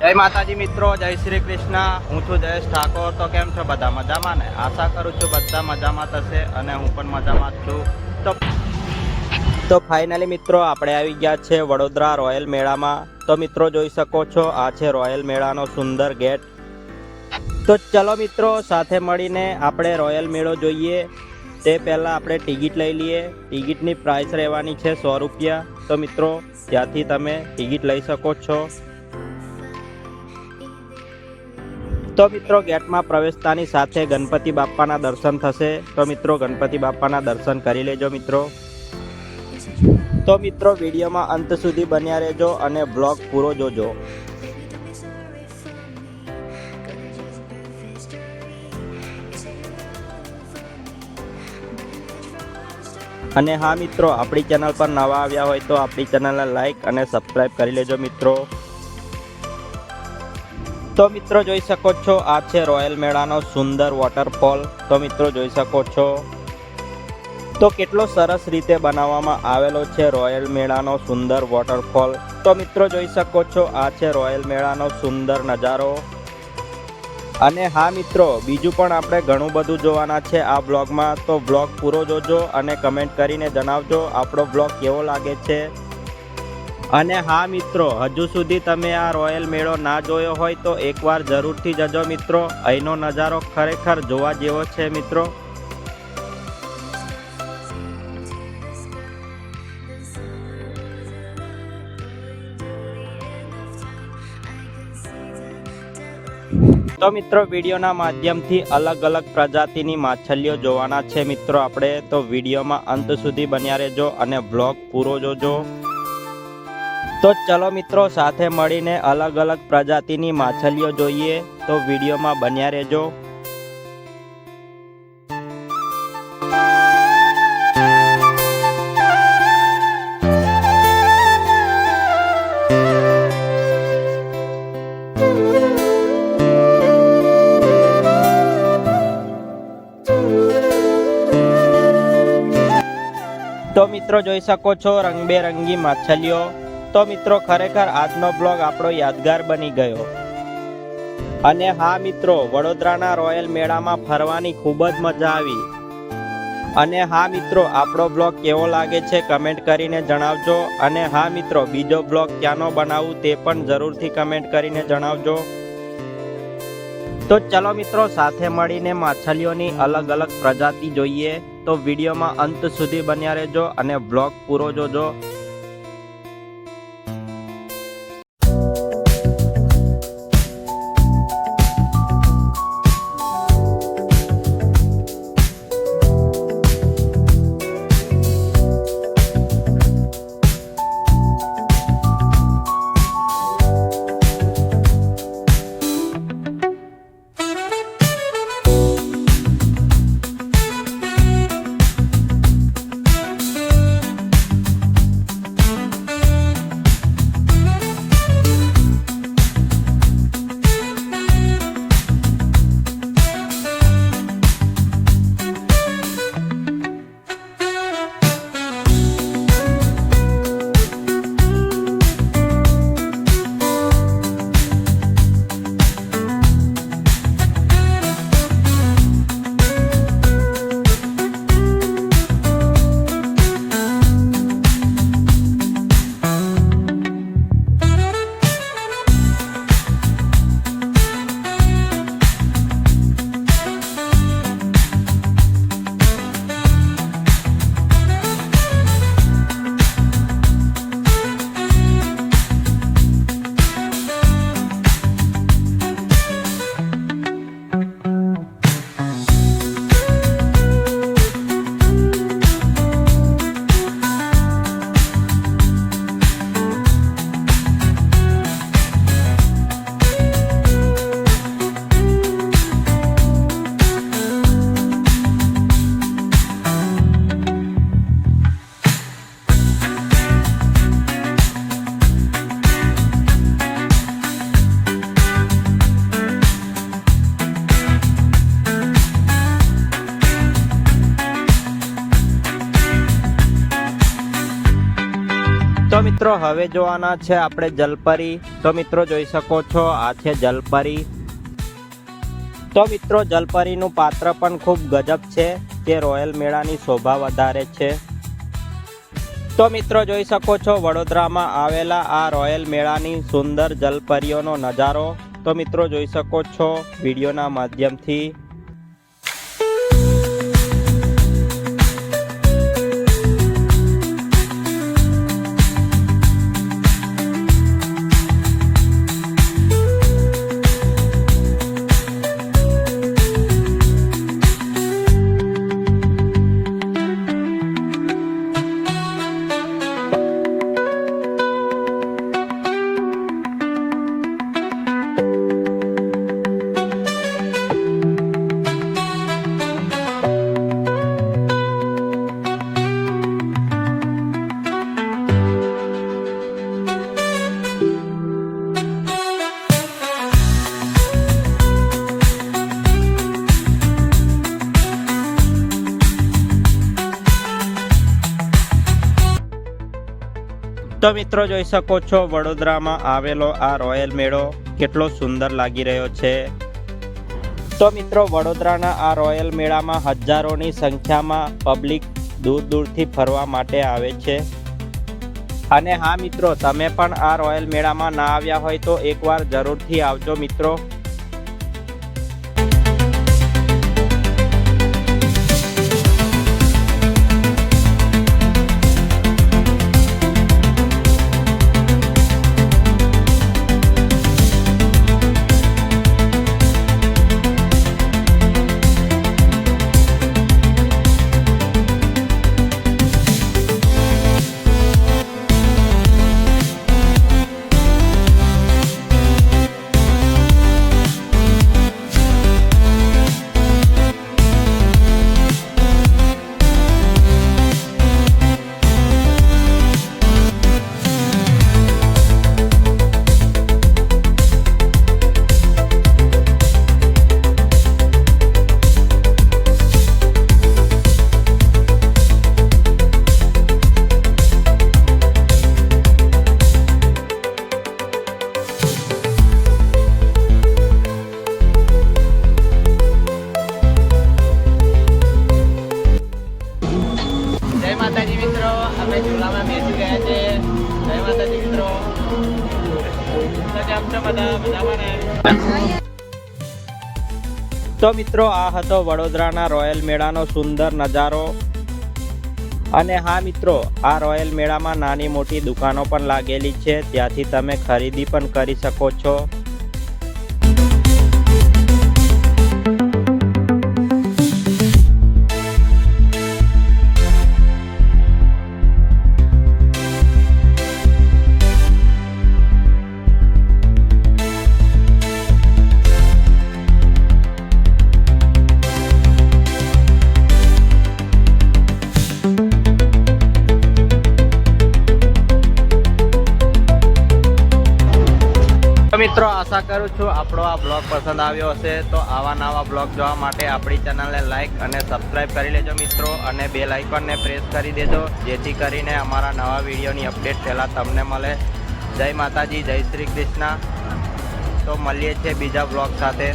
જય માતાજી મિત્રો, જય શ્રી કૃષ્ણ। હું છું જયેશ ઠાકોર। તો કેમ છો બધા? મજામાં ને? આશા કરું છું બધા મજામાં થશે અને હું પણ મજામાં જ છું। તો ફાઇનલી મિત્રો આપણે આવી ગયા છે વડોદરા રોયલ મેળામાં। તો મિત્રો જોઈ શકો છો આ છે રોયલ મેળાનો સુંદર ગેટ। તો ચલો મિત્રો સાથે મળીને આપણે રોયલ મેળો જોઈએ। તે પહેલાં આપણે ટિકિટ લઈ લઈએ। ટિકિટની પ્રાઇસ રહેવાની છે 100 રૂપિયા। તો મિત્રો ત્યાંથી તમે ટિકિટ લઈ શકો છો। તો મિત્રો ગેટમાં પ્રવેશતાની સાથે ગણપતિ બાપ્પાના દર્શન થશે। તો મિત્રો ગણપતિ બાપ્પાના દર્શન કરી લેજો મિત્રો। તો મિત્રો વિડીયોમાં અંત સુધી બન્યા રહેજો અને બ્લોગ પૂરો જોજો। અને હા મિત્રો, આપણી ચેનલ પર નવા આવ્યા હોય તો આપણી ચેનલને લાઈક અને સબસ્ક્રાઈબ કરી લેજો મિત્રો। તો મિત્રો જોઈ શકો છો આ છે રોયલ મેળાનો સુંદર વોટરફોલ। તો મિત્રો જોઈ શકો છો તો કેટલો સરસ રીતે બનાવવામાં આવેલો છે રોયલ મેળાનો સુંદર વોટરફોલ। તો મિત્રો જોઈ શકો છો આ છે રોયલ મેળાનો સુંદર નજારો। અને હા મિત્રો, બીજું પણ આપણે ઘણું બધું જોવાના છે આ બ્લોગમાં। તો બ્લોગ પૂરો જોજો અને કમેન્ટ કરીને જણાવજો આપણો બ્લોગ કેવો લાગે છે। અને હા મિત્રો, હજુ સુધી તમે આ રોયલ મેળો ના જોયો હોય તો એકવાર જરૂરથી જજો મિત્રો। અહીંનો નજારો ખરેખર જોવા જેવો છે મિત્રો। તો મિત્રો વિડીયોના માધ્યમથી અલગ અલગ પ્રજાતિની માછલીઓ જોવાના છે મિત્રો આપણે। તો વિડીયોમાં અંત સુધી બન્યા રહેજો અને બ્લોગ પૂરો જોજો। તો ચલો મિત્રો સાથે મળીને અલગ અલગ પ્રજાતિની માછલીઓ જોઈએ। તો વિડીયોમાં બન્યા રહેજો। તો મિત્રો જોઈ શકો છો રંગબેરંગી માછલીઓ। તો મિત્રો ખરેખર આજનો બ્લોગ આપણો યાદગાર બની ગયો। અને હા મિત્રો, વડોદરાના રોયલ મેળામાં ફરવાની ખૂબ જ મજા આવી। અને હા મિત્રો, આપણો બ્લોગ કેવો લાગે છે કમેન્ટ કરીને જણાવજો। અને હા મિત્રો, બીજો બ્લોગ ક્યાંનો બનાવું તે પણ જરૂરથી કમેન્ટ કરીને જણાવજો। તો ચલો મિત્રો સાથે મળીને માછલીઓની અલગ અલગ પ્રજાતિ જોઈએ। તો વિડીયોમાં અંત સુધી બન્યા રહેજો અને બ્લોગ પૂરો જોજો। તો મિત્રો હવે જોવાના છે આપણે જલપરી. તો મિત્રો જોઈ શકો છો આ છે જલપરી. તો મિત્રો જલપરીનું પાત્ર પણ ખૂબ ગજબ છે, તે રોયલ મેળાની શોભા વધારે છે. તો મિત્રો જોઈ શકો છો વડોદરામાં આવેલા આ રોયલ મેળાની સુંદર જલપરીઓનો નજારો. તો મિત્રો જોઈ શકો છો વિડીયોના માધ્યમથી. તો મિત્રો જોઈ શકો છો વડોદરામાં આવેલો આ રોયલ મેળો કેટલો સુંદર લાગી રહ્યો છે. તો મિત્રો વડોદરાના આ રોયલ મેળામાં હજારોની સંખ્યામાં પબ્લિક દૂર દૂરથી ફરવા માટે આવે છે. અને હા મિત્રો, તમે પણ આ રોયલ મેળામાં ના આવ્યા હોય તો એકવાર જરૂરથી આવજો મિત્રો. માતાજી મિત્રો, આપણે ઝૂલામાં બેસી ગયા છે. જય માતાજી મિત્રો. કેમ છો બધા? મજામાં ને? તો મિત્રો આ હતો વડોદરાના રોયલ મેળાનો સુંદર નજારો. અને હા મિત્રો, આ રોયલ મેળામાં નાની મોટી દુકાનો પણ લાગેલી છે, ત્યાંથી તમે ખરીદી પણ કરી શકો છો. મિત્રો આશા કરું છું આપણો આ બ્લોગ પસંદ આવ્યો હશે. તો આવા નવા બ્લોગ જોવા માટે આપણી ચેનલને લાઈક અને સબસ્ક્રાઈબ કરી લેજો મિત્રો, અને બેલ આઇકોનને પ્રેસ કરી દેજો, જેથી કરીને અમારા નવા વિડીયોની અપડેટ પહેલાં તમને મળે. જય માતાજી, જય શ્રી કૃષ્ણ. તો મળીએ છીએ બીજા બ્લોગ સાથે.